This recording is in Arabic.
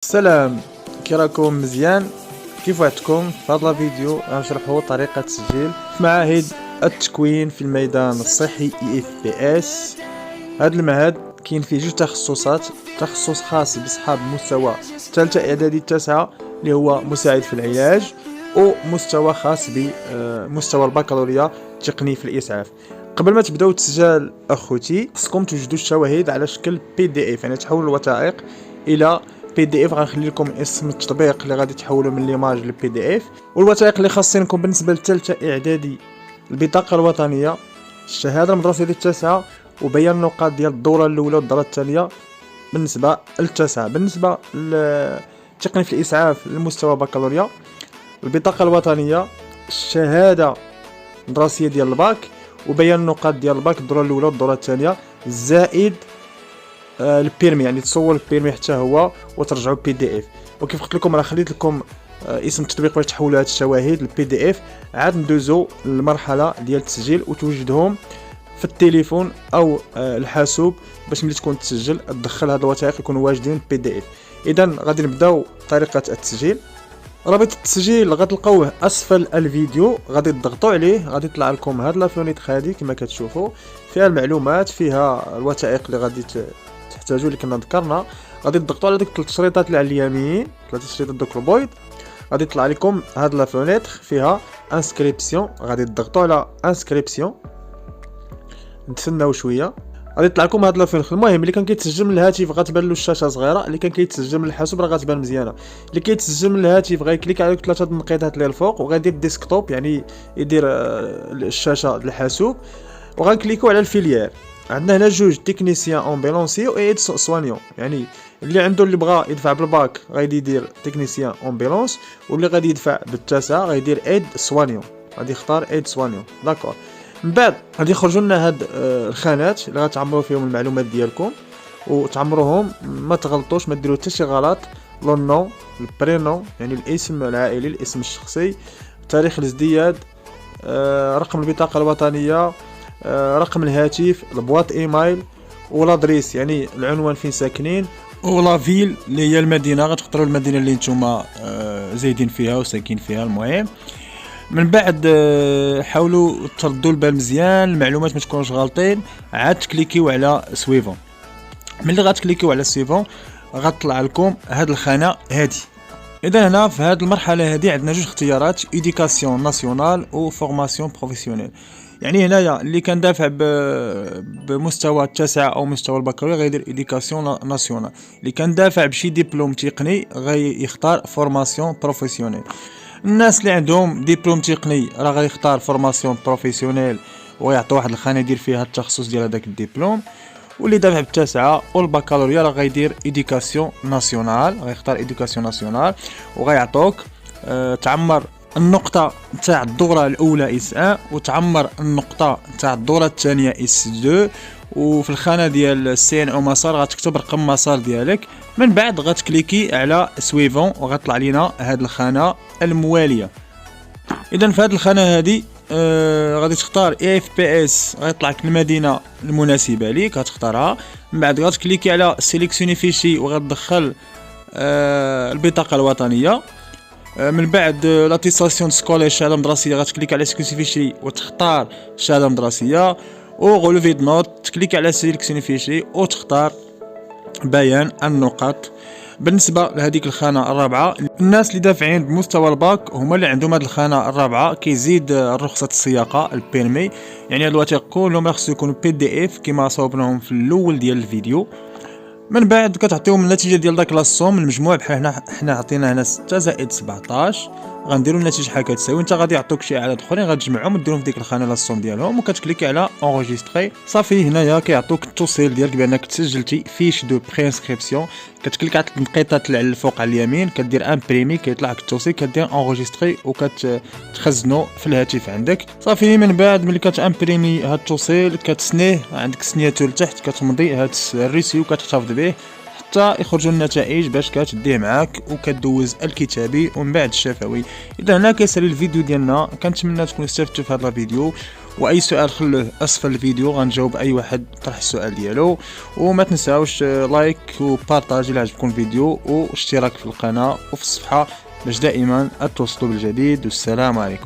السلام، كي راكم؟ مزيان. كيف وعدتكم في هذا الفيديو غنشرحوا طريقه تسجيل في معاهد التكوين في الميدان الصحي EFPS. هذا المعهد كاين فيه جوج تخصصات، تخصص خاص باصحاب مستوى ثالثه اعدادي تاسعه اللي هو مساعد في العلاج، ومستوى خاص بمستوى البكالوريا تقني في الاسعاف. قبل ما تبداو التسجيل اخوتي خصكم توجدوا الشواهد على شكل PDF، يعني تحولوا الوثائق الى PDF. غنخلي لكم اسم التطبيق اللي غادي تحولوا من ليماج ل PDF. والوثائق اللي خاصينكم بالنسبه للثالثه اعدادي: البطاقه الوطنيه، الشهاده المدرسيه التاسعه، وبيان النقاط ديال الدوره الاولى والدوره الثانيه بالنسبه للتاسعه. بالنسبه للتقني في الاسعاف للمستوى بكالوريا: البطاقه الوطنيه، الشهاده المدرسيه ديال الباك، وبيان النقاط ديال الباك الدوره الاولى والدوره الثانيه، زائد البيرمي، يعني تصور البيرمي حتى هو وترجعوا PDF. وكيف قلت لكم راه خليت لكم اسم التطبيق باش تحولوا هاد الشواهد للPDF. عاد ندوزو للمرحله ديال التسجيل وتوجدهم في التليفون او الحاسوب باش ملي تكون تسجل تدخل هاد الوثائق يكونوا واجدين PDF. اذا غادي نبداو طريقه التسجيل. رابط التسجيل غتلقاوه اسفل الفيديو، غادي تضغطوا عليه، غادي يطلع لكم هاد لافونيت هادي كما كتشوفوا، فيها المعلومات، فيها الوثائق اللي غادي تحتاجوا اللي كنا ذكرنا. غادي تضغطوا على ديك 3 شريطات اللي على اليمين، 3 شريطات دوك البيض، غادي يطلع لكم هاد لافونيت فيها انسكريبسيون. غادي تضغطوا على انسكريبسيون، نتسناو شويه، غادي يطلع لكم هاد لافونيت. المهم اللي كان كيتسجل من الهاتف غتبان له الشاشه صغيره، اللي كان كيتسجل من الحاسوب راه غتبان مزيانه. اللي كيتسجل من الهاتف غيكليك على 3 النقيضات اللي الفوق وغيدير ديسكتوب، يعني يدير الشاشه ديال الحاسوب، وغنكليكو على الفيليير. عندنا هنا جوج: تكنيسيان امبيلونسي و ايد سوانيون، يعني اللي عنده اللي بغى يدفع بالباك غادي يدير تكنيسيان امبيلونس، واللي غادي يدفع بالتاسعه غيدير ايد سوانيون، غادي يختار ايد سوانيون. داكور. من بعد غادي يخرجوا لنا هاد الخانات اللي غتعمروا فيهم المعلومات ديالكم، وتعمروهم ما تغلطوش، ما ديروا حتى شي غلط. لو نو، البرينو يعني الاسم العائلي، الاسم الشخصي، تاريخ الازدياد، رقم البطاقه الوطنيه، رقم الهاتف، البواط ايميل، ولادريس يعني العنوان فين ساكنين، ولا فيل اللي هي المدينه، غتختاروا المدينه اللي نتوما زايدين فيها وساكنين فيها. المهم من بعد حاولوا تردوا البال مزيان، المعلومات ما تكونوش غالطين. عاد تكليكيو على سويفون. ملي غتكليكيو على سويفون غتطلع لكم هاد الخانه هادي. اذا هنا في هاد المرحله هادي عندنا جوج اختيارات: ايديكاسيون ناسيونال و فورماسيون بروفيسيونيل. يعني هنايا اللي كان دافع بمستوى التاسعه او مستوى البكالوريا غيدير ايديكاسيون ناسيونال، اللي كان دافع بشي دبلوم تقني غيختار فورماسيون بروفيسيونيل. الناس اللي عندهم دبلوم تقني راه غيختار فورماسيون بروفيسيونيل ويعطي واحد الخانه يدير فيها التخصص ديال هذاك الدبلوم. واللي دافع بالتاسعه والبكالوريا راه غيدير ايديكاسيون ناسيونال، غيختار ايديكاسيون ناسيونال، وغيعطوك تعمر النقطه تاع الدوره الاولى اس 1 وتعمر النقطه تاع الدوره الثانيه اس 2، وفي الخانه ديال CN او مسار غتكتب رقم مسار ديالك. من بعد غتكليكي على سويفون وغتطلع لينا هاد الخانه المواليه. اذا في هاد الخانه هادي غادي تختار EFPS، غيطلع لك المدينه المناسبه ليك غتختارها. من بعد غتكليكي على سيليكسيوني فيشي وغتدخل البطاقه الوطنيه. من بعد لاتيستاسيون سكولير، الشهاده المدرسيه، غتكليك على سيليكسيوني فيشي وتختار الشهاده المدرسيه. وغولوفي د نوت تكليك على سيليكسيوني فيشي وتختار بيان النقاط. بالنسبه لهذيك الخانه الرابعه، الناس اللي دافعين بمستوى الباك هما اللي عندهم هذه الخانه الرابعه، كيزيد رخصه السياقه البيرمي، يعني هاد الوثائق كلهم خصو يكونوا PDF كما صوبناهم في الاول ديال الفيديو. من بعد كتعطيهم النتيجه ديال داك لاصوم المجموع، بحال حنا عطينا هنا 6 زائد 17، غنديروا النتيجه شحال كتساوي. انت غادي يعطوك شي عدد اخرين غتجمعهم وديرهم في ديك الخانه لاصوم ديالهم، وكتكليكي على انغيستري. صافي هنايا كيعطوك التوصيل ديالك بانك تسجلتي فيش دو برينسكريبسيون. كتكليك على النقيطات اللي على الفوق على اليمين، كدير امبريمي، كيطلع لك التوصيل، كدير انغيستري وكتخزنو في الهاتف عندك. صافي من بعد ملي كتامبريمي هاد التوصيل كتسنيه، عندك سنياتور لتحت، كتمضي هاد الريسيو كتحتفظ به حتى يخرجوا النتائج باش كتديه معاك وكدوز الكتابي ومن بعد الشفوي. اذا هنا كيسالي الفيديو ديالنا. كنتمنى تكونوا استفدتوا في هذا الفيديو، واي سؤال خلوه اسفل الفيديو غنجاوب اي واحد طرح السؤال ديالو. وما تنساوش لايك وبارطاج الى عجبكم الفيديو، واشتراك في القناة وفي الصفحة باش دائما توصلوا بالجديد. والسلام عليكم.